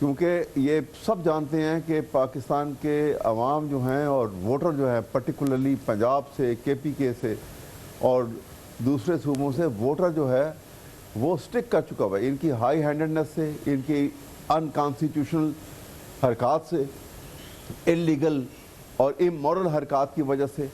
کیونکہ یہ سب جانتے ہیں کہ پاکستان کے عوام جو ہیں اور ووٹر جو ہے پرٹیکولرلی پنجاب سے کے پی کے سے اور دوسرے صوبوں سے ووٹر جو ہے وہ سٹک کر چکا ہوا ہے ان کی ہائی ہینڈڈنس سے، ان کی انکانسٹیٹیوشنل حرکات سے، انلیگل اور امورل حرکات کی وجہ سے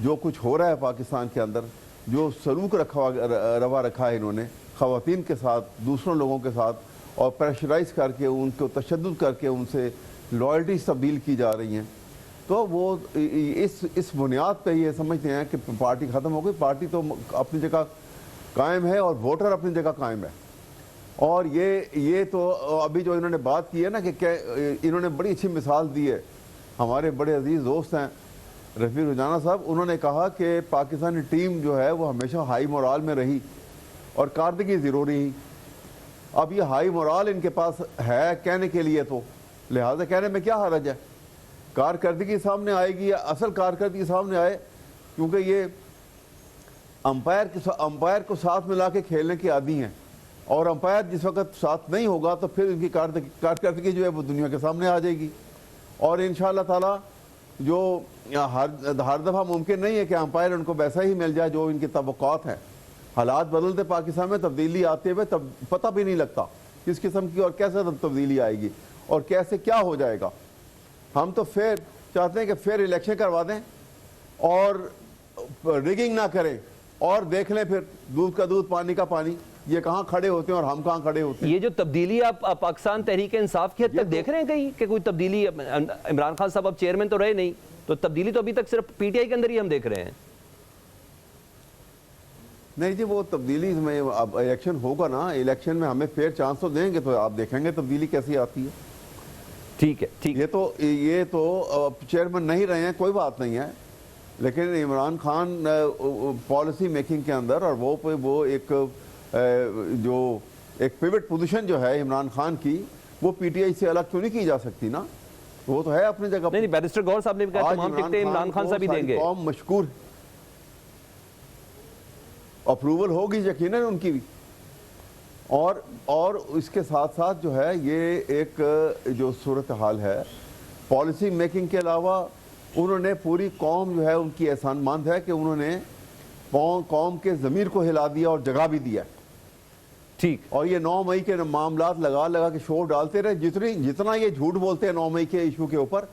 جو کچھ ہو رہا ہے پاکستان کے اندر، جو سلوک روا رکھا ہے انہوں نے خواتین کے ساتھ، دوسروں لوگوں کے ساتھ، اور پریشرائز کر کے ان کو تشدد کر کے ان سے لائلٹیز تبدیل کی جا رہی ہیں، تو وہ اس بنیاد پہ یہ سمجھتے ہیں کہ پارٹی ختم ہو گئی۔ پارٹی تو اپنی جگہ قائم ہے اور ووٹر اپنی جگہ قائم ہے۔ اور یہ تو ابھی جو انہوں نے بات کی ہے نا کہ انہوں نے بڑی اچھی مثال دی ہے، ہمارے بڑے عزیز دوست ہیں رفیع روجانہ صاحب، انہوں نے کہا کہ پاکستانی ٹیم جو ہے وہ ہمیشہ ہائی مورال میں رہی اور کارکردگی ضروری ہی۔ اب یہ ہائی مورال ان کے پاس ہے کہنے کے لیے، تو لہٰذا کہنے میں کیا حرج ہے، کارکردگی سامنے آئے گی، اصل کارکردگی سامنے آئے، کیونکہ یہ امپائر کو ساتھ ملا کے کھیلنے کے عادی ہیں، اور امپائر جس وقت ساتھ نہیں ہوگا تو پھر ان کی کارکردگی جو ہے وہ دنیا کے سامنے آ جائے گی۔ اور انشاءاللہ تعالی جو ہر دفعہ ممکن نہیں ہے کہ امپائر ان کو ویسا ہی مل جائے جو ان کی توقعات ہیں۔ حالات بدلتے پاکستان میں، تبدیلی آتے ہوئے تب پتہ بھی نہیں لگتا کس قسم کی اور کیسے تبدیلی آئے گی اور کیسے کیا ہو جائے گا۔ ہم تو فیئر چاہتے ہیں کہ فیئر الیکشن کروا دیں اور ریگنگ نہ کریں، اور دیکھ لیں پھر دودھ کا دودھ پانی کا پانی، یہ کہاں کھڑے ہوتے ہیں اور ہم کہاں کھڑے ہوتے ہیں۔ یہ جو تبدیلی آپ پاکستان تحریک انصاف کی حد تک دیکھ رہے ہیں کہیں کہ کوئی تبدیلی؟ عمران خان صاحب اب چیئرمین تو رہے نہیں، تو تبدیلی تو ابھی تک صرف پی ٹی آئی کے اندر ہی ہم دیکھ رہے ہیں۔ نہیں جی، وہ تبدیلی میں اب الیکشن ہوگا نا، الیکشن میں ہمیں فیئر چانس تو دیں گے تو آپ دیکھیں گے تبدیلی کیسی آتی ہے۔ ٹھیک ہے، ٹھیک۔ یہ تو چیئرمین نہیں رہے ہیں، کوئی بات نہیں ہے، لیکن عمران خان پالیسی میکنگ کے اندر، اور وہ ایک جو ایک پیوٹ پوزیشن جو ہے عمران خان کی، وہ پی ٹی آئی سے الگ کیوں نہیں کی جا سکتی نا، وہ تو ہے اپنی جگہ۔ نہیں، بیرسٹر گوہر صاحب نے بھی کہا تمام ٹکٹیں عمران خان سے بھی دیں گے۔ قوم مشکور، اپروول ہوگی یقیناً ان کی بھی، اور اس کے ساتھ ساتھ جو ہے یہ ایک جو صورتحال ہے پالیسی میکنگ کے علاوہ، انہوں نے پوری قوم جو ہے ان کی احسان مند ہے کہ انہوں نے قوم کے ضمیر کو ہلا دیا اور جگہ بھی دیا۔ ٹھیک۔ اور یہ 9 مئی کے معاملات لگا کے شور ڈالتے رہے، جتنا یہ جھوٹ بولتے ہیں 9 مئی کے ایشو کے اوپر،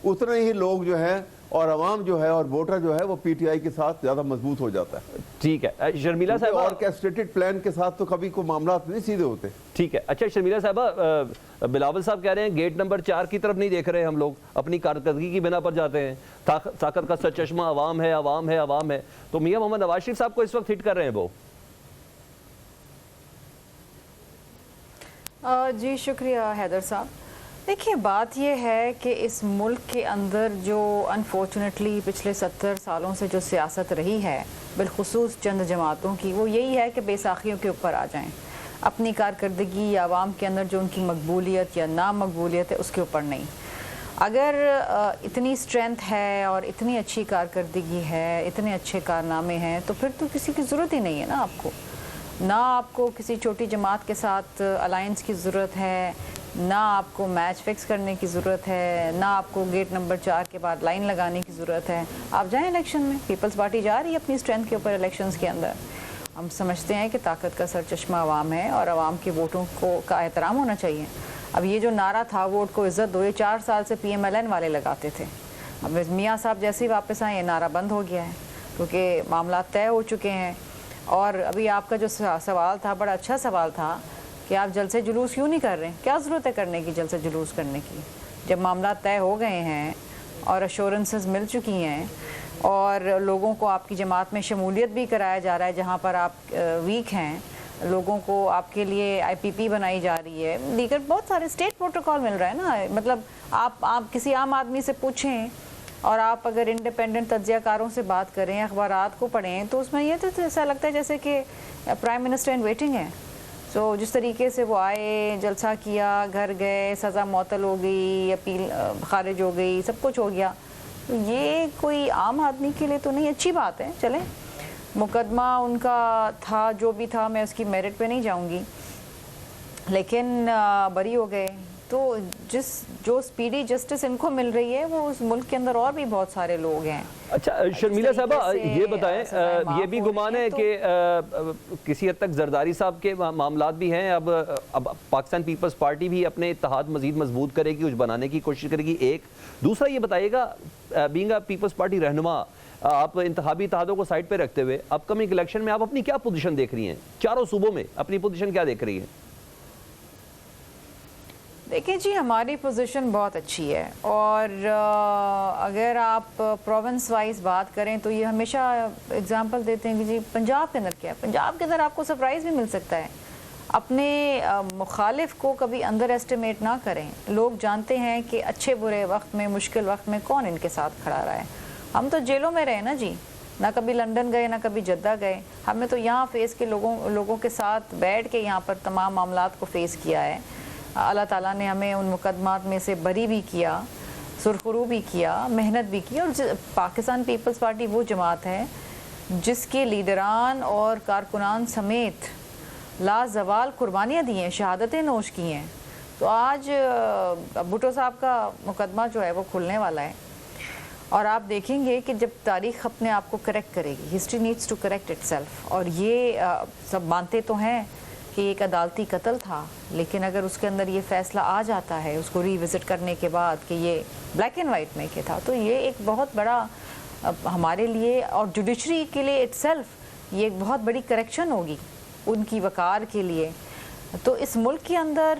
اتنے ہی لوگ جو ہے اور عوام جو ہے اور ووٹر جو ہے وہ پی ٹی آئی کے ساتھ زیادہ مضبوط ہو جاتا ہے۔ ٹھیک ہے شرمیلہ صاحبہ، آرکیسٹریٹڈ پلان کے ساتھ تو کبھی کوئی معاملات نہیں سیدھے ہوتے۔ ٹھیک ہے۔ اچھا شرمیلہ صاحبہ، بلاول صاحب کہہ رہے ہیں گیٹ نمبر 4 کی طرف نہیں دیکھ رہے ہم لوگ، اپنی کارکردگی کی بنا پر جاتے ہیں، طاقت کا سرچشمہ عوام ہے، عوام ہے، عوام ہے، تو میاں محمد نواز شریف صاحب کو اس وقت ہٹ کر رہے ہیں وہ؟ جی شکریہ حیدر صاحب۔ دیکھیے بات یہ ہے کہ اس ملک کے اندر جو انفارچونیٹلی پچھلے 70 سالوں سے جو سیاست رہی ہے، بالخصوص چند جماعتوں کی، وہ یہی ہے کہ بے ساختیوں کے اوپر آ جائیں، اپنی کارکردگی یا عوام کے اندر جو ان کی مقبولیت یا نامقبولیت ہے اس کے اوپر نہیں۔ اگر اتنی سٹرینتھ ہے اور اتنی اچھی کارکردگی ہے، اتنے اچھے کارنامے ہیں، تو پھر تو کسی کی ضرورت ہی نہیں ہے نا آپ کو، نہ آپ کو کسی چھوٹی جماعت کے ساتھ الائنس کی ضرورت ہے، نہ آپ کو میچ فکس کرنے کی ضرورت ہے، نہ آپ کو گیٹ نمبر 4 کے بعد لائن لگانے کی ضرورت ہے۔ آپ جائیں الیکشن میں، پیپلز پارٹی جا رہی ہے اپنی سٹرینتھ کے اوپر الیکشنز کے اندر۔ ہم سمجھتے ہیں کہ طاقت کا سرچشمہ عوام ہے اور عوام کے ووٹوں کا احترام ہونا چاہیے۔ اب یہ جو نعرہ تھا ووٹ کو عزت دو، یہ 4 سال سے پی ایم ایل این والے لگاتے تھے، اب میاں صاحب جیسے ہی واپس آئے یہ نعرہ بند ہو گیا ہے کیونکہ معاملات طے ہو چکے ہیں۔ اور ابھی آپ کا جو سوال تھا بڑا اچھا سوال تھا کہ آپ جلسے جلوس کیوں نہیں کر رہے ہیں، کیا ضرورت ہے کرنے کی جلسے جلوس کرنے کی، جب معاملات طے ہو گئے ہیں اور ایشورنسز مل چکی ہیں اور لوگوں کو آپ کی جماعت میں شمولیت بھی کرایا جا رہا ہے جہاں پر آپ ویک ہیں، لوگوں کو آپ کے لیے آئی پی پی بنائی جا رہی ہے، دیگر بہت سارے اسٹیٹ پروٹوکول مل رہا ہے نا۔ مطلب آپ کسی عام آدمی سے پوچھیں اور آپ اگر انڈیپینڈنٹ تجزیہ کاروں سے بات کریں، اخبارات کو پڑھیں، تو اس میں یہ تو ایسا لگتا ہے جیسے کہ پرائم منسٹر ان ویٹنگ ہے۔ تو جس طریقے سے وہ آئے، جلسہ کیا، گھر گئے، سزا معطل ہو گئی، اپیل خارج ہو گئی، سب کچھ ہو گیا، تو یہ کوئی عام آدمی کے لیے تو نہیں اچھی بات ہے۔ چلیں، مقدمہ ان کا تھا جو بھی تھا، میں اس کی میرٹ پہ نہیں جاؤں گی، لیکن بری ہو گئے، تو جو سپیڈی جسٹس ان کو مل رہی ہے وہ اس ملک کے اندر اور بھی بہت سارے لوگ ہیں. اچھا شرمیلا صاحبہ یہ بتائیں, یہ بھی گمان ہے کہ کسی حد تک زرداری صاحب کے معاملات بھی ہیں, اب پاکستان پیپلز پارٹی بھی اپنے اتحاد مزید مضبوط کرے گی, کچھ بنانے کی کوشش کرے گی, ایک دوسرا یہ بتائیے گا بینگ اے پیپلز پارٹی رہنما, آپ انتخابی اتحادوں کو سائڈ پہ رکھتے ہوئے اپ کمنگ الیکشن میں آپ اپنی کیا پوزیشن دیکھ رہی ہیں, چاروں صوبوں میں اپنی پوزیشن کیا دیکھ رہی ہیں؟ دیکھیں جی ہماری پوزیشن بہت اچھی ہے, اور اگر آپ پروونس وائز بات کریں تو یہ ہمیشہ اگزامپل دیتے ہیں کہ جی پنجاب کے اندر کیا ہے. پنجاب کے اندر آپ کو سرپرائز بھی مل سکتا ہے. اپنے مخالف کو کبھی انڈر ایسٹیمیٹ نہ کریں. لوگ جانتے ہیں کہ اچھے برے وقت میں, مشکل وقت میں کون ان کے ساتھ کھڑا رہا ہے. ہم تو جیلوں میں رہے نا جی, نہ کبھی لندن گئے نہ کبھی جدہ گئے. ہمیں تو یہاں فیس کے لوگوں کے ساتھ بیٹھ کے یہاں پر تمام معاملات کو فیس کیا ہے. اللہ تعالیٰ نے ہمیں ان مقدمات میں سے بری بھی کیا, سرخرو بھی کیا, محنت بھی کی. اور پاکستان پیپلز پارٹی وہ جماعت ہے جس کے لیڈران اور کارکنان سمیت لازوال قربانیاں دی ہیں, شہادتیں نوش کی ہیں. تو آج بھٹو صاحب کا مقدمہ جو ہے وہ کھلنے والا ہے, اور آپ دیکھیں گے کہ جب تاریخ اپنے آپ کو کریکٹ کرے گی, history needs to correct itself. اور یہ سب مانتے تو ہیں کہ ایک عدالتی قتل تھا, لیکن اگر اس کے اندر یہ فیصلہ آ جاتا ہے اس کو ری وزٹ کرنے کے بعد کہ یہ بلیک اینڈ وائٹ میں کہ تھا, تو یہ ایک بہت بڑا ہمارے لیے اور جوڈیشری کے لیے اٹ سیلف یہ ایک بہت بڑی کریکشن ہوگی ان کی وقار کے لیے. تو اس ملک کے اندر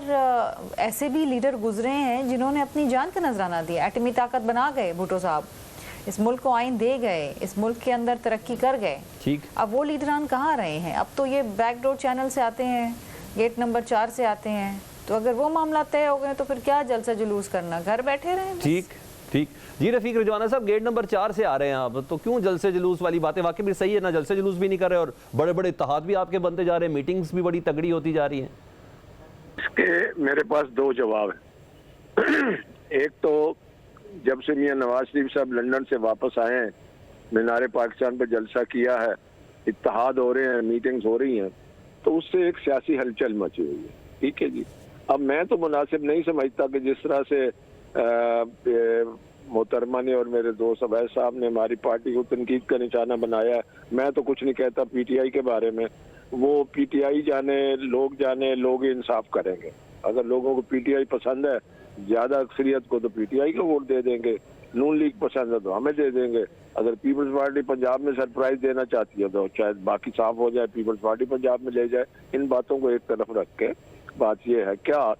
ایسے بھی لیڈر گزرے ہیں جنہوں نے اپنی جان کا نذرانہ دیا. ایٹمی طاقت بنا گئے بھٹو صاحب, اس ملک کو آئین دے گئے, اس ملک کے اندر ترقی کر گئے. ٹھیک, اب وہ لیڈران کہاں رہے ہیں؟ اب تو یہ بیک ڈور چینل سے آتے ہیں, گیٹ نمبر 4 سے آتے ہیں. تو اگر وہ معاملہ طے ہو گئے تو پھر کیا جلسہ جلوس کرنا, گھر بیٹھے رہیں. ٹھیک ٹھیک. جی رفیق رجوانہ صاحب, گیٹ نمبر 4 سے آ رہے ہیں آپ, تو کیوں جلسے جلوس والی باتیں؟ واقعی بھی صحیح ہے نا, جلسے جلوس بھی نہیں کر رہے اور بڑے بڑے اتحاد بھی آپ کے بنتے جا رہے ہیں, میٹنگز بھی بڑی تگڑی ہوتی جا رہی ہیں. اس کے میرے پاس 2 جواب ہیں. ایک تو جب سے میاں نواز شریف صاحب لندن سے واپس آئے ہیں, مینار پاکستان پہ جلسہ کیا ہے, اتحاد ہو رہے ہیں, میٹنگز ہو رہی ہیں, تو اس سے ایک سیاسی ہلچل مچی ہوئی ہے. ٹھیک ہے جی. اب میں تو مناسب نہیں سمجھتا کہ جس طرح سے محترمہ نے اور میرے دوست عبید صاحب نے ہماری پارٹی کو تنقید کا نشانہ بنایا ہے. میں تو کچھ نہیں کہتا پی ٹی آئی کے بارے میں, وہ پی ٹی آئی جانے, لوگ انصاف کریں گے. اگر لوگوں کو پی ٹی آئی پسند ہے, زیادہ اکثریت کو, تو پی ٹی آئی کو ووٹ دے دیں گے. نون لیگ پسند ہے تو ہمیں دے دیں گے. اگر پیپلز پارٹی پنجاب میں سرپرائز دینا چاہتی ہے تو شاید باقی صاف ہو جائے, پیپلز پارٹی پنجاب میں لے جائے. ان باتوں کو ایک طرف رکھ کے بات یہ ہے, کیا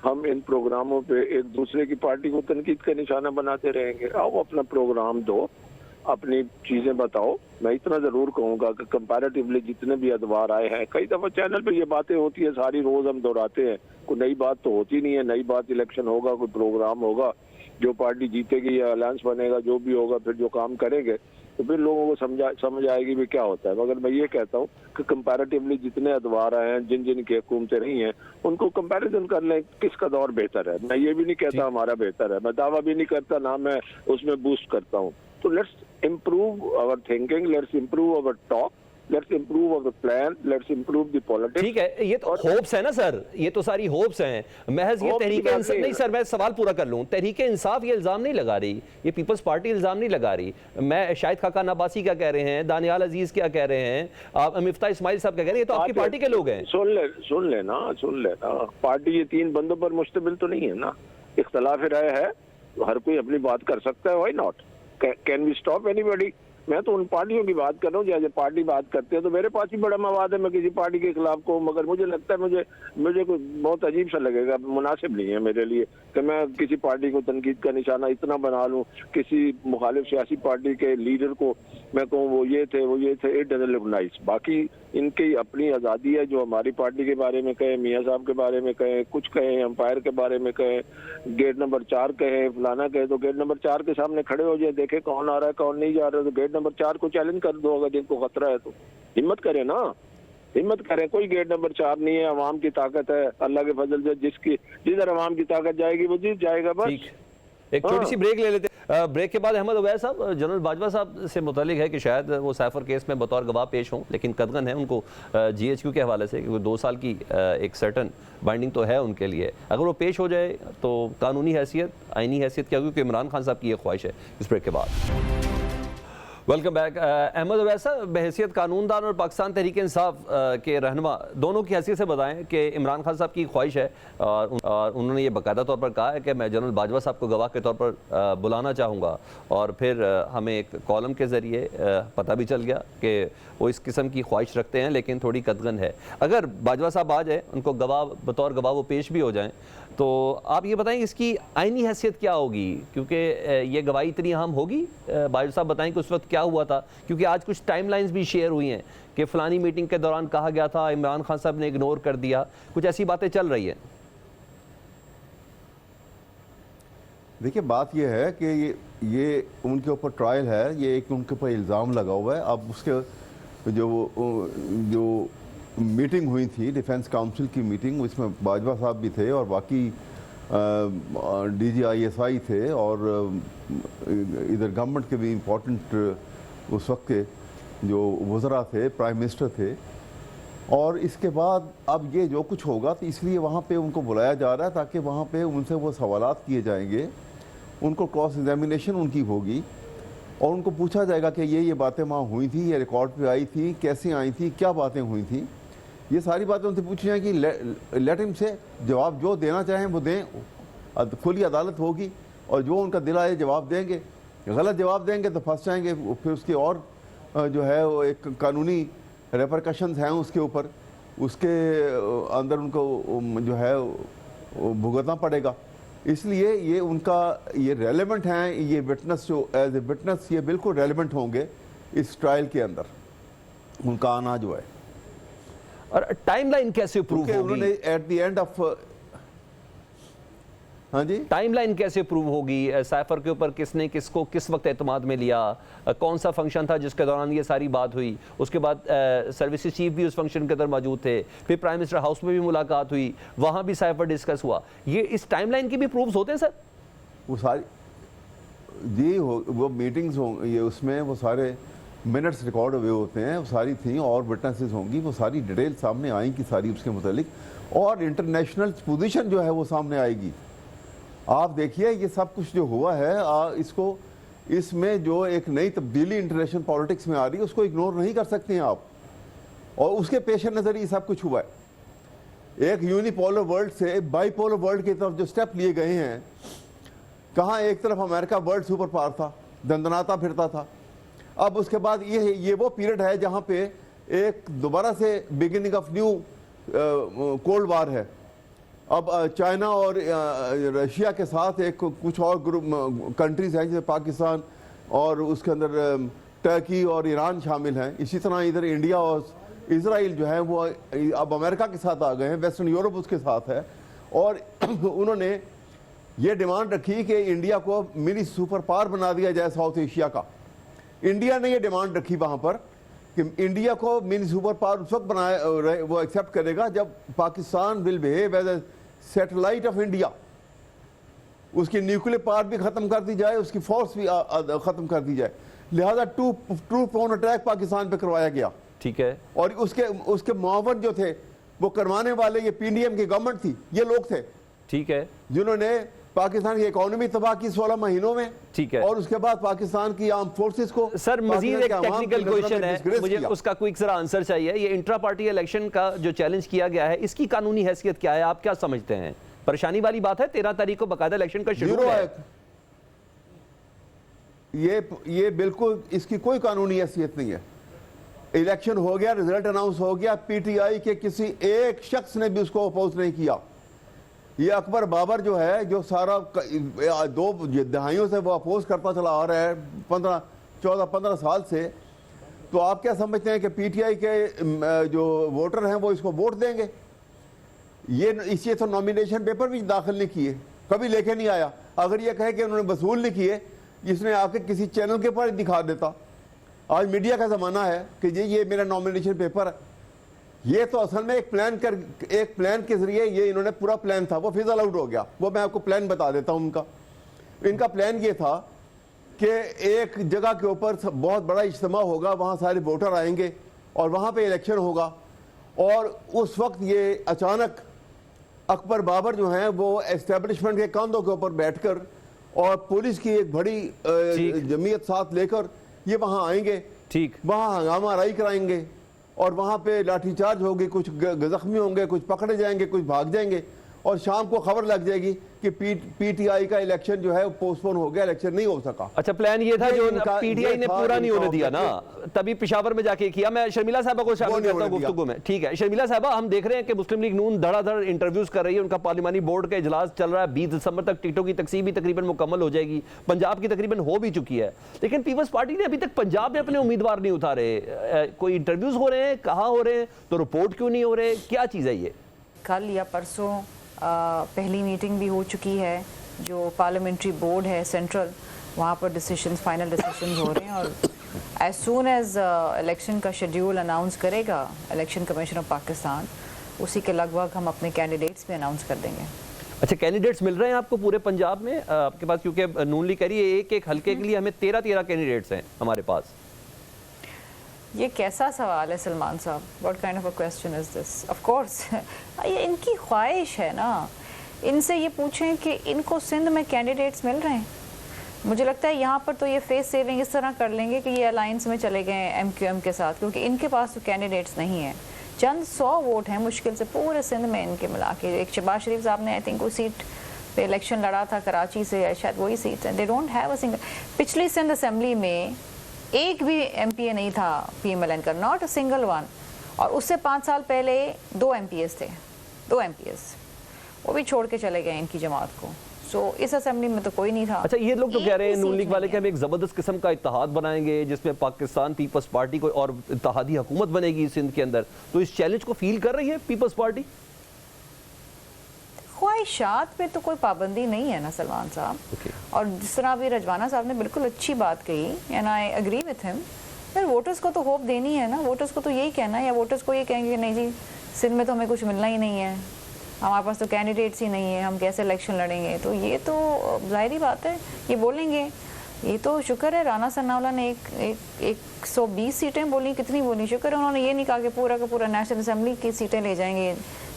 ہم ان پروگراموں پہ ایک دوسرے کی پارٹی کو تنقید کا نشانہ بناتے رہیں گے؟ آؤ اپنا پروگرام دو, اپنی چیزیں بتاؤ. میں اتنا ضرور کہوں گا کہ کمپیریٹیولی جتنے بھی ادوار آئے ہیں, کئی دفعہ چینل پہ یہ باتیں ہوتی ہیں, ساری روز ہم دہراتے ہیں, کوئی نئی بات تو ہوتی نہیں ہے. نئی بات الیکشن ہوگا, کوئی پروگرام ہوگا, جو پارٹی جیتے گی یا الائنس بنے گا, جو بھی ہوگا, پھر جو کام کریں گے تو پھر لوگوں کو سمجھ آئے گی بھی کیا ہوتا ہے. مگر میں یہ کہتا ہوں کہ کمپیریٹیولی جتنے ادوار آئے ہیں, جن کی حکومتیں رہی ہیں, ان کو کمپیریزن کر لیں کس کا دور بہتر ہے. میں یہ بھی نہیں کہتا ہمارا بہتر ہے, میں دعویٰ بھی نہیں کرتا, نہ میں اس میں بوسٹ کرتا ہوں. تو let's improve our thinking, let's improve our talk, let's improve our plan, let's improve the politics. ٹھیک ہے, یہ تو ہوپس ہیں نا سر, یہ تو ساری ہوپس ہیں. محض یہ تحریک انصاف نہیں سر, میں سوال پورا کر لوں. تحریک انصاف یہ الزام نہیں لگا رہی, یہ پیپلز پارٹی الزام نہیں لگا رہی. میں شاہد خاقان عباسی کیا کہہ رہے ہیں, دانیال عزیز کیا کہہ رہے ہیں, مفتاح اسماعیل صاحب کیا کہہ رہے ہیں, یہ تو آپ کی پارٹی کے لوگ ہیں. سن لینا پارٹی یہ 3 بندوں پر مشتمل تو نہیں ہے نا. اختلاف رائے ہے, ہر کوئی اپنی بات کر سکتا ہے. Why not, can we stop anybody? میں تو ان پارٹیوں کی بات کر رہا ہوں جیسے پارٹی بات کرتے ہیں. تو میرے پاس بھی بڑا مواد ہے, میں کسی پارٹی کے خلاف کو, مگر مجھے لگتا ہے مجھے کوئی بہت عجیب سا لگے گا, مناسب نہیں ہے میرے لیے کہ میں کسی پارٹی کو تنقید کا نشانہ اتنا بنا لوں. کسی مخالف سیاسی پارٹی کے لیڈر کو میں کہوں وہ یہ تھے, اٹ ڈزنٹ لک نائس. باقی ان کی اپنی آزادی ہے, جو ہماری پارٹی کے بارے میں کہیں, میاں صاحب کے بارے میں کہیں, کچھ کہیں, امپائر کے بارے میں کہیں, گیٹ نمبر 4 کہیں, فلانا کہیں, تو گیٹ نمبر 4 کے سامنے کھڑے ہو جائے, دیکھیں کون آ رہا ہے کون نہیں جا رہا ہے, تو گیٹ نمبر 4 کو چیلنج کر دو. اگر جن کو خطرہ ہے تو ہمت کریں نا, ہمت کریں. کوئی گیٹ نمبر 4 نہیں ہے, عوام کی طاقت ہے. اللہ کے فضل سے جدھر عوام کی طاقت جائے گی وہ جیت جائے گا. بس ایک چھوٹی سی بریک لے لیتے بریک کے بعد احمد عبید صاحب جنرل باجوہ صاحب سے متعلق ہے کہ شاید وہ سیفر کیس میں بطور گواہ پیش ہوں، لیکن قدغن ہے ان کو جی ایچ کیو کے حوالے سے کہ 2 سال کی ایک سرٹن بائنڈنگ تو ہے ان کے لیے. اگر وہ پیش ہو جائے تو قانونی حیثیت آئینی حیثیت کیا ہوگی؟ کہ عمران خان صاحب کی یہ خواہش ہے. اس بریک کے بعد ویلکم بیک. احمد عبید صاحب بحیثیت قانون دان اور پاکستان تحریک انصاف کے رہنما دونوں کی حیثیت سے بتائیں کہ عمران خان صاحب کی خواہش ہے اور انہوں نے یہ باقاعدہ طور پر کہا ہے کہ میں جنرل باجوہ صاحب کو گواہ کے طور پر بلانا چاہوں گا، اور پھر ہمیں ایک کالم کے ذریعے پتہ بھی چل گیا کہ وہ اس قسم کی خواہش رکھتے ہیں لیکن تھوڑی قدغن ہے. اگر باجوہ صاحب آ جائیں، ان کو گواہ بطور گواہ وہ پیش بھی ہو جائیں، تو آپ یہ بتائیں اس کی آئینی حیثیت کیا ہوگی؟ کیونکہ یہ گواہی اتنی اہم ہوگی. باجوہ صاحب بتائیں کہ اس وقت کیا ہوا تھا، کیونکہ آج کچھ ٹائم لائنز بھی شیئر ہوئی ہیں کہ فلانی میٹنگ کے دوران کہا گیا تھا، عمران خان صاحب نے اگنور کر دیا، کچھ ایسی باتیں چل رہی ہیں. دیکھیے بات یہ ہے کہ یہ ان کے اوپر ٹرائل ہے، یہ ایک ان کے اوپر الزام لگا ہوا ہے. اب اس کے جو میٹنگ ہوئی تھی ڈیفنس کاؤنسل کی میٹنگ، اس میں باجوہ صاحب بھی تھے اور باقی D G I S I تھے اور ادھر گورنمنٹ کے بھی امپورٹنٹ اس وقت کے جو وزراء تھے، پرائم منسٹر تھے. اور اس کے بعد اب یہ جو کچھ ہوگا تو اس لیے وہاں پہ ان کو بلایا جا رہا ہے تاکہ وہاں پہ ان سے وہ سوالات کیے جائیں گے، ان کو کراس ایگزامینیشن ان کی ہوگی اور ان کو پوچھا جائے گا کہ یہ باتیں وہاں ہوئی تھیں، یہ ریکارڈ پہ آئی تھی، کیسے آئی تھی، کیا باتیں ہوئی تھیں. یہ ساری باتیں ان سے پوچھی جائیں کہ لیٹ ہم سے جواب جو دینا چاہیں وہ دیں. کھلی عدالت ہوگی اور جو ان کا دل آئے جواب دیں گے. غلط جواب دیں گے تو پھنس جائیں گے، پھر اس کے اور جو ہے وہ ایک قانونی ریپرکشنز ہیں اس کے اوپر، اس کے اندر ان کو جو ہے بھگتنا پڑے گا. اس لیے یہ ان کا یہ ریلیونٹ ہیں، یہ وٹنس جو ایز اے وٹنس یہ بالکل ریلیونٹ ہوں گے اس ٹرائل کے اندر، ان کا آنا جو ہے. اور ٹائم لائن کیسے پروو ہوگی؟ انہوں نے ایٹ دی اینڈ آف ہاں جی ٹائم لائن کیسے پروو ہوگی؟ سائفر کے اوپر کس نے کس کو کس وقت اعتماد میں لیا؟ کون سا فنکشن تھا جس کے دوران یہ ساری بات ہوئی؟ اس کے بعد سروسز چیف بھی اس فنکشن کے اندر موجود تھے، پھر پرائم منسٹر ہاؤس میں بھی ملاقات ہوئی، وہاں بھی سائفر ڈسکس ہوا. یہ اس ٹائم لائن کی بھی پروفز ہوتے ہیں سر؟ وہ ساری جی وہ میٹنگز ہوں، یہ اس میں وہ سارے منٹس ریکارڈ ہوئے ہوتے ہیں، وہ ساری تھیں اور وٹنسز ہوں گی، وہ ساری ڈیٹیل سامنے آئیں گی ساری اس کے متعلق، اور انٹرنیشنل پوزیشن جو ہے وہ سامنے آئے گی. آپ دیکھیے یہ سب کچھ جو ہوا ہے اس میں جو ایک نئی تبدیلی انٹرنیشنل پالیٹکس میں آ رہی ہے اس کو اگنور نہیں کر سکتے ہیں آپ، اور اس کے پیش نظر یہ سب کچھ ہوا ہے. ایک یونی پولر ورلڈ سے بائی پولر ورلڈ کی طرف جو سٹیپ لیے گئے ہیں، کہاں ایک طرف امریکہ ورلڈ سپر پاور تھا، دندناتا پھرتا تھا، اب اس کے بعد یہ وہ پیریڈ ہے جہاں پہ ایک دوبارہ سے beginning of new cold war ہے. اب چائنا اور رشیا کے ساتھ ایک کچھ اور کنٹریز ہیں جیسے پاکستان اور اس کے اندر ٹرکی اور ایران شامل ہیں. اسی طرح ادھر انڈیا اور اسرائیل جو ہیں وہ اب امریکہ کے ساتھ آ گئے ہیں، ویسٹرن یورپ اس کے ساتھ ہے. اور انہوں نے یہ ڈیمانڈ رکھی کہ انڈیا کو منی سپر پاور بنا دیا جائے ساؤتھ ایشیا کا. انڈیا نے یہ ڈیمانڈ رکھی وہاں پر کہ انڈیا کو منی سپر پاور اس وقت وہ ایکسیپٹ کرے گا جب Pakistan will behave as a satellite of India, اس کی نیوکلیر پاور بھی ختم کر دی جائے، اس کی فورس بھی ختم کر دی جائے. لہذا ٹرو پون اٹیک پاکستان پہ کروایا گیا. ٹھیک ہے. اور اس کے معاون جو تھے وہ کروانے والے یہ پی ڈی ایم کی گورنمنٹ تھی، یہ لوگ تھے. ٹھیک ہے. جنہوں نے پاکستان کی اکانومی تباہ کی 16 مہینوں میں. ٹھیک ہے. اور اس کے بعد پاکستان کی آرم فورسز کو. سر مزید ایک ٹیکنیکل کوئسچن ہے، مجھے اس کا کوئی ذرا آنسر چاہیے. یہ انٹرا پارٹی الیکشن کا جو چیلنج کیا گیا ہے، اس کی قانونی حیثیت کیا ہے؟ آپ کیا سمجھتے ہیں؟ پریشانی والی بات ہے، 13 تاریخ کو باقاعدہ الیکشن کا شیڈول ہے. یہ بالکل اس کی کوئی قانونی حیثیت نہیں ہے. الیکشن ہو گیا، رزلٹ اناؤنس ہو گیا، پی ٹی آئی کے کسی ایک شخص نے بھی اس کو اپوز نہیں کیا. یہ اکبر بابر جو ہے، جو سارا 2 دہائیوں سے وہ اپوز کرتا چلا آ رہا ہے 14-15 سال سے، تو آپ کیا سمجھتے ہیں کہ پی ٹی آئی کے جو ووٹر ہیں وہ اس کو ووٹ دیں گے؟ یہ تو نامینیشن پیپر بھی داخل نہیں کیے، کبھی لے کے نہیں آیا. اگر یہ کہے کہ انہوں نے وصول نہیں کیے، جس نے آ کے کسی چینل کے پر دکھا دیتا. آج میڈیا کا زمانہ ہے کہ یہ میرا نامینیشن پیپر ہے. یہ تو اصل میں ایک پلان کے ذریعے یہ انہوں نے پورا پلان تھا، وہ فزل آؤٹ ہو گیا. وہ میں آپ کو پلان بتا دیتا ہوں ان کا پلان یہ تھا کہ ایک جگہ کے اوپر بہت بڑا اجتماع ہوگا, وہاں سارے ووٹر آئیں گے اور وہاں پہ الیکشن ہوگا, اور اس وقت یہ اچانک اکبر بابر جو ہیں وہ اسٹیبلشمنٹ کے کاندھوں کے اوپر بیٹھ کر اور پولیس کی ایک بڑی جمعیت ساتھ لے کر یہ وہاں آئیں گے, ٹھیک, وہاں ہنگامہ آرائی کرائیں گے, اور وہاں پہ لاٹھی چارج ہوگی, کچھ زخمی ہوں گے, کچھ پکڑے جائیں گے, کچھ بھاگ جائیں گے, اور شام کو خبر لگ جائے گی کہ پی ٹی آئی کا الیکشن جو ہے پوسٹ پون ہو گیا, الیکشن نہیں ہو سکا. اچھا پلان یہ تھا جو پی ٹی آئی نے پورا نہیں ہونے دیا نا, تبھی پشاور میں جا کے کیا. میں شرمیلا صاحبہ کو شامل کرتا ہوں گفتگو میں. ٹھیک ہے شرمیلا صاحبہ, ہم دیکھ رہے ہیں کہ مسلم لیگ نون دھڑا دھڑ انٹرویوز کر رہی ہے, ان کا پارلیمانی بورڈ کا اجلاس چل رہا ہے, 20 دسمبر تک ٹکٹوں کی تقسیم بھی تقریباً مکمل ہو جائے گی, پنجاب کی تقریباً ہو بھی چکی ہے, لیکن پیپلز پارٹی نے ابھی تک پنجاب میں اپنے امیدوار نہیں اتارے. کوئی انٹرویوز ہو رہے ہیں, کہاں ہو رہے ہیں, تو رپورٹ کیوں نہیں ہو رہے, کیا چیز ہے یہ؟ کل یا پرسوں پہلی میٹنگ بھی ہو چکی ہے, جو پارلیمنٹری بورڈ ہے سینٹرل, وہاں پر ڈیسیشنز, فائنل ڈیسیشنز ہو رہے ہیں, اور ایز سون ایز الیکشن کا شیڈیول اناؤنس کرے گا الیکشن کمیشن آف پاکستان, اسی کے لگ بھگ ہم اپنے کینڈیڈیٹس بھی اناؤنس کر دیں گے. اچھا کینڈیڈیٹس مل رہے ہیں آپ کو پورے پنجاب میں آپ کے پاس, کیونکہ نون لیگ کہہ رہی ہے ایک ایک حلقے کے لیے ہمیں 13 کینڈیڈیٹس ہیں ہمارے پاس. یہ کیسا سوال ہے سلمان صاحب, what kind of a question is this? Of course یہ ان کی خواہش ہے نا, ان سے یہ پوچھیں کہ ان کو سندھ میں کینڈیڈیٹس مل رہے ہیں. مجھے لگتا ہے یہاں پر تو یہ فیس سیونگ اس طرح کر لیں گے کہ یہ الائنس میں چلے گئے ہیں ایم کیو ایم کے ساتھ, کیونکہ ان کے پاس تو کینڈیڈیٹس نہیں ہیں. چند 100 ووٹ ہیں مشکل سے پورے سندھ میں ان کے ملا کے. ایک شہباز شریف صاحب نے آئی تھنک وہ سیٹ پہ الیکشن لڑا تھا کراچی سے, شاید وہی سیٹ ہے. They don't have a single. پچھلی سندھ اسمبلی میں ایک بھی ایم پی اے نہیں تھا پی ایم ایل این کا, ناٹ اے سنگل ون, اور اس سے 5 سال پہلے 2 ایم پی ایس تھے, 2 ایم پی ایس, وہ بھی چھوڑ کے چلے گئے ان کی جماعت کو. سو اس اسمبلی میں تو کوئی نہیں تھا. اچھا یہ لوگ تو کہہ رہے ہیں نون لیگ والے کہ ہم ایک زبردست قسم کا اتحاد بنائیں گے جس میں پاکستان پیپلز پارٹی کو اور اتحادی حکومت بنے گی سندھ کے اندر, تو اس چیلنج کو فیل کر رہی ہے پیپلز پارٹی؟ خواہشات پہ تو کوئی پابندی نہیں ہے نا سلمان صاحب, اور جس طرح ابھی رجوانہ صاحب نے بالکل اچھی بات کہی, and I agree with him, پھر ووٹرز کو تو ہوپ دینی ہے نا. ووٹرز کو تو یہی کہنا ہے, یا ووٹرز کو یہ کہیں گے کہ نہیں جی سندھ میں تو ہمیں کچھ ملنا ہی نہیں ہے, ہمارے پاس تو کینڈیڈیٹس ہی نہیں ہیں, ہم کیسے الیکشن لڑیں گے. تو یہ تو ظاہری بات ہے یہ بولیں گے. یہ تو شکر ہے رانا ثناءاللہ نے 120 سیٹیں بولی, کتنی بولی, شکر ہے انہوں نے یہ نہیں کہا کہ پورا کا پورا نیشنل اسمبلی کی سیٹیں لے جائیں گے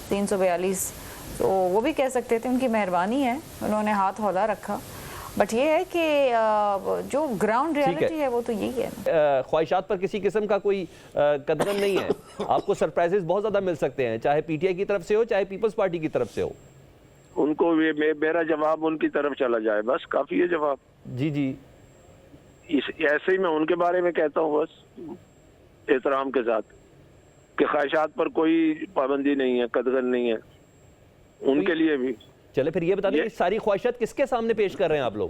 342. تو وہ بھی کہہ سکتے تھے, ان کی مہربانی ہے, انہوں نے ہاتھ ہلا رکھا. بٹ یہ ہے کہ جو گراؤنڈ ریالٹی ہے وہ تو یہی ہے. خواہشات پر کسی قسم کا کوئی قدغن نہیں ہے, آپ کو سرپرائزز بہت زیادہ مل سکتے ہیں, چاہے پی ٹی آئی کی طرف سے ہو چاہے پیپلز پارٹی کی طرف سے ہو. ان کو میرا جواب ان کی طرف چلا جائے, بس کافی ہے جواب. جی جی ایسے ہی میں ان کے بارے میں کہتا ہوں بس احترام کے ساتھ کہ خواہشات پر کوئی پابندی نہیں ہے, قدغن نہیں ہے ان کے لیے بھی. چلے پھر یہ بتا دیں کہ ساری خواہشات کس کے سامنے پیش کر رہے ہیں آپ لوگ؟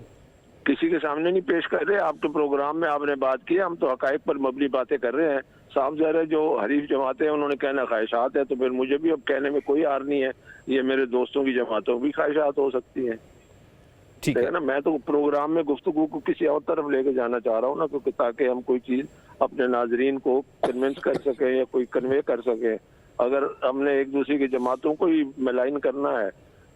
کسی کے سامنے نہیں پیش کر رہے. آپ کے پروگرام میں آپ نے بات کی, ہم تو حقائق پر مبنی باتیں کر رہے ہیں. صاف ظاہر ہے جو حریف جماعتیں ہیں انہوں نے کہنا خواہشات ہے, تو پھر مجھے بھی اب کہنے میں کوئی عار نہیں ہے. یہ میرے دوستوں کی جماعتوں بھی خواہشات ہو سکتی ہیں, ٹھیک ہے نا. میں تو پروگرام میں گفتگو کو کسی اور طرف لے کے جانا چاہ رہا ہوں نا, کیونکہ تاکہ ہم کوئی چیز اپنے ناظرین کو کنونس کر سکیں یا کوئی کنوے کر سکیں. اگر ہم نے ایک دوسرے کی جماعتوں کو ہی ملائن کرنا ہے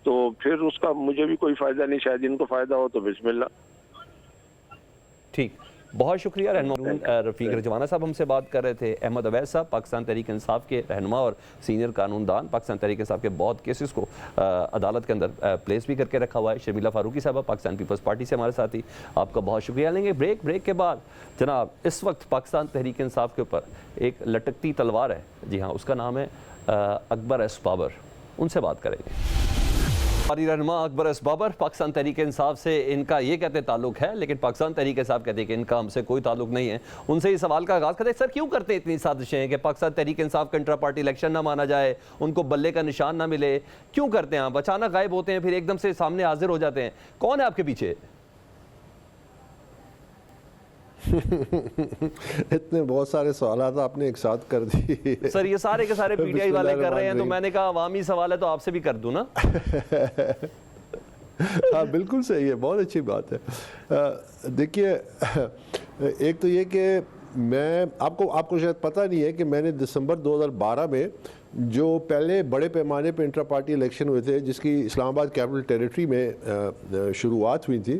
تو پھر اس کا مجھے بھی کوئی فائدہ نہیں, شاید ان کو فائدہ ہو تو بسم اللہ. ٹھیک, بہت شکریہ. رہنما رفیق رجوانہ صاحب ہم سے بات کر رہے تھے. احمد اویس صاحب پاکستان تحریک انصاف کے رہنما اور سینئر قانون دان, پاکستان تحریک انصاف کے بہت کیسز کو عدالت کے اندر پلیس بھی کر کے رکھا ہوا ہے. شرمیلا فاروقی صاحبہ پاکستان پیپلز پارٹی سے ہمارے ساتھی, آپ کا بہت شکریہ. لیں گے بریک کے بعد جناب اس وقت پاکستان تحریک انصاف کے اوپر ایک لٹکتی تلوار ہے, جی ہاں, اس کا نام ہے اکبر ایس بابر. ان سے بات کریں گے. ہماری رہنما اکبر ایس بابر پاکستان تحریک انصاف سے ان کا یہ کہتے تعلق ہے, لیکن پاکستان تحریک انصاف کہتے ہیں کہ ان کا ہم سے کوئی تعلق نہیں ہے. ان سے یہ سوال کا آغاز کرتے ہیں, سر کیوں کرتے ہیں اتنی سازشیں کہ پاکستان تحریک انصاف کا انٹرا پارٹی الیکشن نہ مانا جائے, ان کو بلے کا نشان نہ ملے, کیوں کرتے ہیں آپ؟ اچانک غائب ہوتے ہیں پھر ایک دم سے سامنے حاضر ہو جاتے ہیں, کون ہے آپ کے پیچھے؟ اتنے بہت سارے سوالات آپ نے ایک ساتھ کر دی سر. یہ سارے کے سارے پی ٹی آئی والے کر رہے ہیں, تو میں نے کہا عوامی سوال ہے تو آپ سے بھی کر دوں نا. ہاں بالکل صحیح ہے, بہت اچھی بات ہے. دیکھیے ایک تو یہ کہ میں آپ کو شاید پتہ نہیں ہے کہ میں نے دسمبر 2012 میں جو پہلے بڑے پیمانے پہ انٹرا پارٹی الیکشن ہوئے تھے, جس کی اسلام آباد کیپٹل ٹیریٹری میں شروعات ہوئی تھی,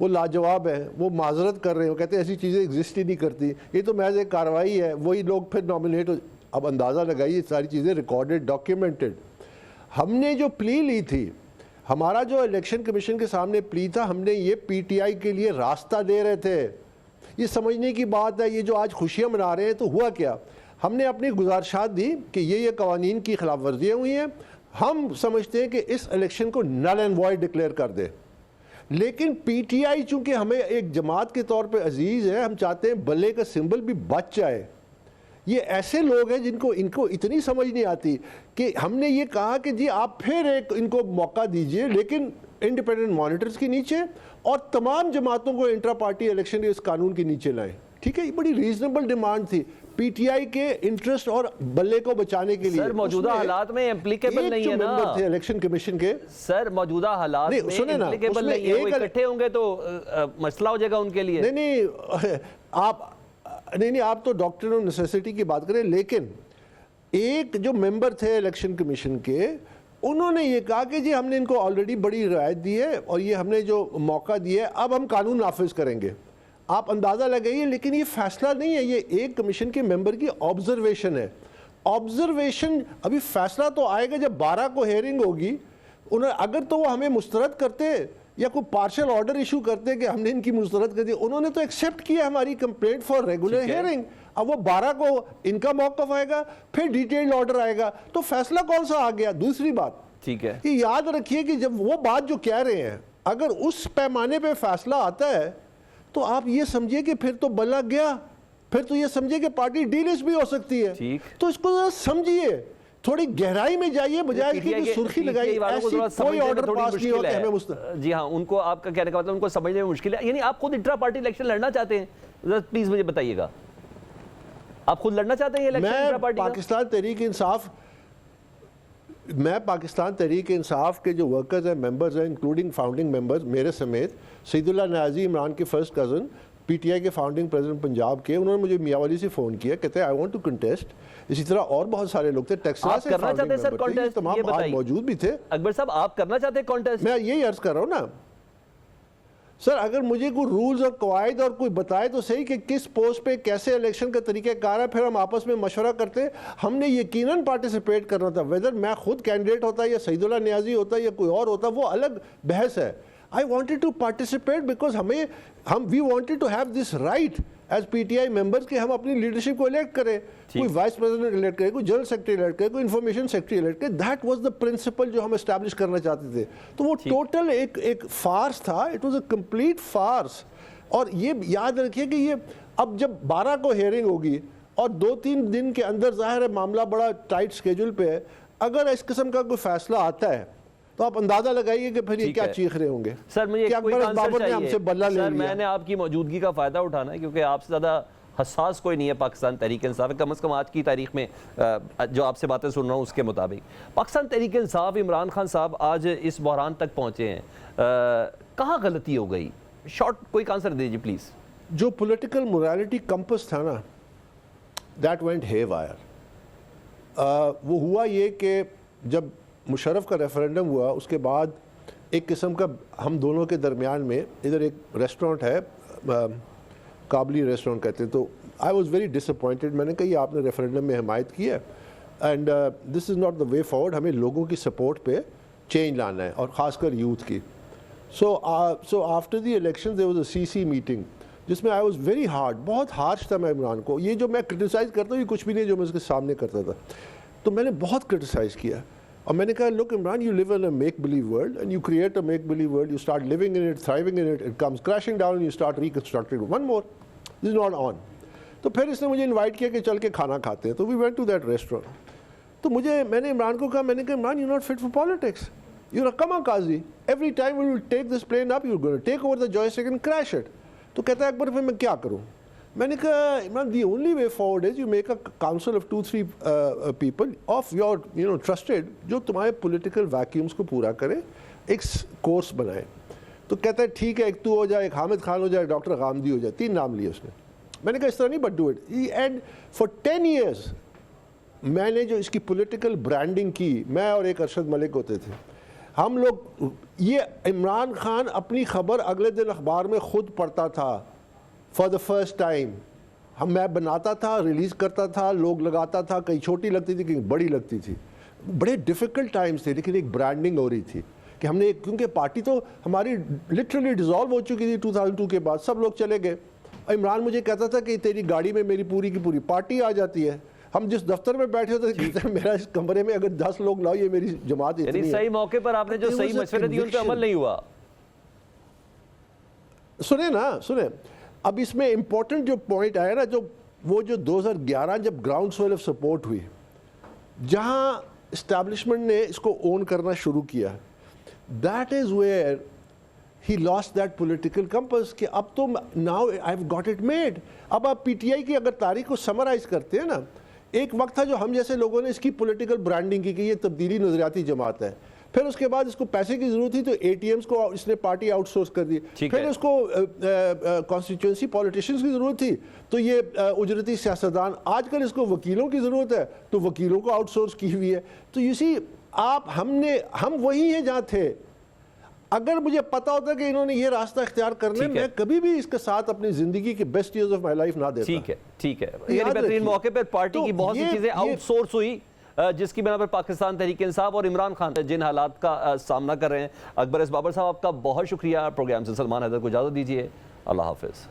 وہ لاجواب ہیں, وہ معذرت کر رہے ہیں, وہ کہتے ہیں ایسی چیزیں ایگزسٹ ہی نہیں کرتی, یہ تو محض ایک کارروائی ہے, وہی لوگ پھر نامنیٹ. اب اندازہ لگائیے ساری چیزیں ریکارڈڈ, ڈاکیومنٹڈ. ہم نے جو پلی لی تھی, ہمارا جو الیکشن کمیشن کے سامنے پلی تھا, ہم نے یہ پی ٹی آئی کے لیے راستہ دے رہے تھے. یہ سمجھنے کی بات ہے, یہ جو آج خوشیاں منا رہے ہیں تو ہوا کیا, ہم نے اپنی گزارشات دی کہ یہ قوانین کی خلاف ورزیاں ہوئی ہیں, ہم سمجھتے ہیں کہ اس الیکشن کو نل اینڈ وائڈ ڈکلیئر کر دیں. لیکن پی ٹی آئی چونکہ ہمیں ایک جماعت کے طور پہ عزیز ہے, ہم چاہتے ہیں بلے کا سمبل بھی بچ جائے. یہ ایسے لوگ ہیں ان کو اتنی سمجھ نہیں آتی کہ ہم نے یہ کہا کہ جی آپ پھر ان کو موقع دیجئے, لیکن انڈیپینڈنٹ مانیٹرز کے نیچے اور تمام جماعتوں کو انٹرا پارٹی الیکشن اس قانون کے نیچے لائیں. ٹھیک ہے, یہ بڑی ریزنیبل ڈیمانڈ تھی پی ٹی آئی کے انٹرسٹ اور بلے کو بچانے کے لیے. سر موجودہ حالات میں امپلیکیبل نہیں ہے نا, تھے الیکشن کمیشن کے. سر موجودہ حالات میں امپلیکیبل نہیں ہے, وہ اکٹھے ہوں گے تو مسئلہ ہو جائے گا ان کے لیے. نہیں آپ تو ڈاکٹر آف نیسیسٹی کی بات کریں, لیکن ایک جو ممبر تھے الیکشن کمیشن کے, انہوں نے یہ کہا کہ جی ہم نے ان کو آلریڈی بڑی رعایت دی ہے اور یہ ہم نے جو موقع دیا ہے اب ہم قانون نافذ کریں گے. آپ اندازہ لگائیے, لیکن یہ فیصلہ نہیں ہے, یہ ایک کمیشن کے ممبر کی آبزرویشن ہے. آبزرویشن, ابھی فیصلہ تو آئے گا جب 12 کو ہیئرنگ ہوگی. اگر تو وہ ہمیں مسترد کرتے یا کوئی پارشل آرڈر ایشو کرتے کہ ہم نے ان کی مسترد کر دی, انہوں نے تو ایکسیپٹ کیا ہماری کمپلینٹ فار ریگولر ہیئرنگ. اب وہ 12 کو ان کا موقف آئے گا, پھر ڈیٹیلڈ آرڈر آئے گا, تو فیصلہ کون سا آ گیا. دوسری بات, ٹھیک ہے, یہ یاد رکھیے کہ جب وہ بات جو کہہ رہے ہیں اگر اس پیمانے پہ فیصلہ آتا ہے تو آپ یہ سمجھیے کہ پھر تو بلا گیا, پھر تو یہ سمجھیے کہ پارٹی ڈیلس بھی ہو سکتی ہے. تو اس کو ذرا سمجھیے, تھوڑی گہرائی میں جائیے, بجائے کہ سرخی لگائی. ایسی کوئی آرڈر پاس نہیں ہوتا ہے ہمیں. جی ہاں, ان کو آپ کا کہنے کا مطلب ان کو سمجھنے میں مشکل ہے. یعنی آپ خود انٹرا پارٹی الیکشن لڑنا چاہتے ہیں, پلیز مجھے بتائیے گا, آپ خود لڑنا چاہتے ہیں یہ الیکشن انٹرا پارٹی کا؟ میں پاکستان تحریک انصاف کے جو ورکرز ہیں, ممبرز ہیں, انکلوڈنگ فاؤنڈنگ ممبرز میرے سمیت, سید اللہ نیازی عمران کے first cousin, P T I کے فاؤنڈنگ پریزیڈنٹ پنجاب کے, انہوں نے مجھے میاں والی سے فون کیا, کہتے ہیں آئی وانٹ ٹو کنٹیسٹ. اسی طرح اور بہت سارے لوگ تھے, ٹیکساس سے فاؤنڈنگ ممبر تھے, تمام آج موجود بھی تھے. اکبر صاحب آپ کرنا چاہتے ہیں کانٹیسٹ؟ میں یہی عرض کر رہا ہوں نا سر, اگر مجھے کوئی رولز اور قواعد اور کوئی بتائے تو صحیح کہ کس پوسٹ پہ کیسے الیکشن کا طریقہ کار ہے, پھر ہم آپس میں مشورہ کرتے. ہم نے یقیناً پارٹیسپیٹ کرنا تھا, ویدر میں خود کینڈیڈیٹ ہوتا یا سید اللہ نیازی ہوتا یا کوئی اور ہوتا, وہ الگ بحث ہے. I wanted to participate because we wanted to have this right as PTI members کہ ہم اپنی لیڈرشپ کو الیکٹ کریں, کوئی وائس پریزیڈنٹ الیکٹ کرے, کوئی جنرل سیکرٹری الیکٹ کرے, کوئی انفارمیشن سیکرٹری الیکٹ کرے. دیٹ واز دا پرنسپل جو ہم اسٹیبلش کرنا چاہتے تھے. تو وہ ٹوٹل ایک فارس تھا, اٹ واز اے کمپلیٹ فارس. اور یہ یاد رکھیے کہ یہ اب جب 12 کو ہیئرنگ ہوگی اور 2-3 دن کے اندر, ظاہر ہے معاملہ بڑا ٹائٹ اسکیجول پہ ہے, اگر اس قسم کا کوئی فیصلہ آتا ہے تو آپ اندازہ لگائیے کہ پھر یہ کیا چیخ رہے ہوں گے. سر مجھے کوئی آنسر چاہیے. سر میں نے آپ کی موجودگی کا فائدہ اٹھانا ہے کیونکہ آپ سے زیادہ حساس کوئی نہیں ہے پاکستان تحریک انصاف, کم از کم آج کی تاریخ میں جو آپ سے باتیں سن رہا ہوں اس کے مطابق. پاکستان تحریک انصاف, عمران خان صاحب آج اس بحران تک پہنچے ہیں, کہاں غلطی ہو گئی؟ شارٹ کوئی آنسر دیجیے پلیز. جو پولیٹیکل مورالٹی کمپس تھا نا, دیٹ وینٹ ہے وائر. وہ ہوا یہ کہ جب مشرف کا ریفرینڈم ہوا, اس کے بعد ایک قسم کا ہم دونوں کے درمیان میں, ادھر ایک ریسٹورنٹ ہے قابلی ریسٹورنٹ کہتے ہیں, تو I was very disappointed. میں نے کہا یہ آپ نے ریفرینڈم میں حمایت کی ہے and this is not the way forward, ہمیں لوگوں کی سپورٹ پہ چینج لانا ہے اور خاص کر یوتھ کی. So after the election there was a C C meeting جس میں آئی واز ویری ہارڈ, بہت ہارش تھا میں عمران کو. یہ جو میں کرٹیسائز کرتا ہوں یہ کچھ بھی نہیں جو میں اس کے سامنے کرتا تھا, تو میں نے بہت کرٹیسائز کیا. اور میں نے کہا look Imran, you live in a make believe world and you create a make believe world, you start living in it, thriving in it, it comes crashing down and you start reconstructing it. One more, this is not on. تو پھر اس نے مجھے invite کیا کہ چل کے کھانا کھاتے ہیں, تو we went to that restaurant. تو میں نے عمران کو کہا, میں نے کہا Imran, you're not fit for politics, you're a kamikaze, every time we will take this plane up you're going to take over the joystick and crash it. تو کہتا ہے اکبر پھر میں کیا کروں؟ میں نے کہا Imran, the only way forward is you make a council of 2-3 people of your trusted جو تمہارے political vacuums کو پورا کرے, ایک کورس بنائے. تو کہتا ہے ٹھیک ہے, ایک تو ہو جائے, ایک حامد خان ہو جائے, ڈاکٹر غامدی ہو جائے, 3 نام لیے اس نے. میں نے کہا اس طرح نہیں, but do it. And for 10 years میں نے جو اس کی پولیٹیکل برانڈنگ کی, میں اور ایک ارشد ملک ہوتے تھے, ہم لوگ یہ عمران خان اپنی خبر اگلے دن اخبار میں خود پڑھتا تھا فار دا فرسٹ ٹائم. میں بناتا تھا, ریلیز کرتا تھا, لوگ لگاتا تھا, کہیں چھوٹی لگتی تھی کہیں بڑی لگتی تھی. بڑے ڈیفیکلٹ ٹائمز تھے, لیکن ایک برانڈنگ ہو رہی تھی کہ ہم نے, کیونکہ پارٹی تو ہماری لٹرلی ڈیزالو ہو چکی تھی 2002 کے بعد, سب لوگ چلے گئے. عمران مجھے کہتا تھا کہ تیری گاڑی میں میری پوری کی پوری پارٹی آ جاتی ہے. ہم جس دفتر میں بیٹھے ہوتے تھے کہتے ہیں میرا اس کمرے میں اگر 10 لوگ لاؤ یہ میری جماعت اتنی ہے. یعنی صحیح موقع پر آپ نے جو صحیح مشورے دیے ان پہ عمل نہیں ہوا. سنیں اب اس میں امپورٹنٹ جو پوائنٹ آیا نا, جو 2011 جب گراؤنڈ سویل آف سپورٹ ہوئی, جہاں اسٹیبلشمنٹ نے اس کو اون کرنا شروع کیا, that is where he last that political campus کہ اب تو now I have got it made. اب آپ پی ٹی آئی کی اگر تاریخ کو سمرائز کرتے ہیں نا, ایک وقت تھا جو ہم جیسے لوگوں نے اس کی پولیٹیکل برانڈنگ کی کہ یہ تبدیلی نظریاتی جماعت ہے. پھر اس کے بعد اس کو پیسے کی ضرورت تھی تو اے ٹی ایمز کو اس نے پارٹی آؤٹ سورس کر دی. پھر اس کو کانسٹیٹوئنسی پولیٹیشینز کی ضرورت تھی تو یہ اجرتی سیاستدان. آج کل اس کو وکیلوں کی ضرورت ہے تو وکیلوں کو آؤٹ سورس کی ہوئی ہے. تو یو سی ہم وہی ہیں جہاں تھے. اگر مجھے پتا ہوتا کہ انہوں نے یہ راستہ اختیار کرنا ہے, میں کبھی بھی اس کے ساتھ اپنی زندگی کی best years of my life نہ دیتا. ٹھیک ہے یعنی بہترین موقع پر پارٹی کی بہت سی چیزیں آؤٹ سورس ہوئی, جس کی بنا پر پاکستان تحریک انصاف اور عمران خان جن حالات کا سامنا کر رہے ہیں. اکبر اس بابر صاحب آپ کا بہت شکریہ. پروگرام سے سلمان حیدر کو اجازت دیجیے. اللہ حافظ.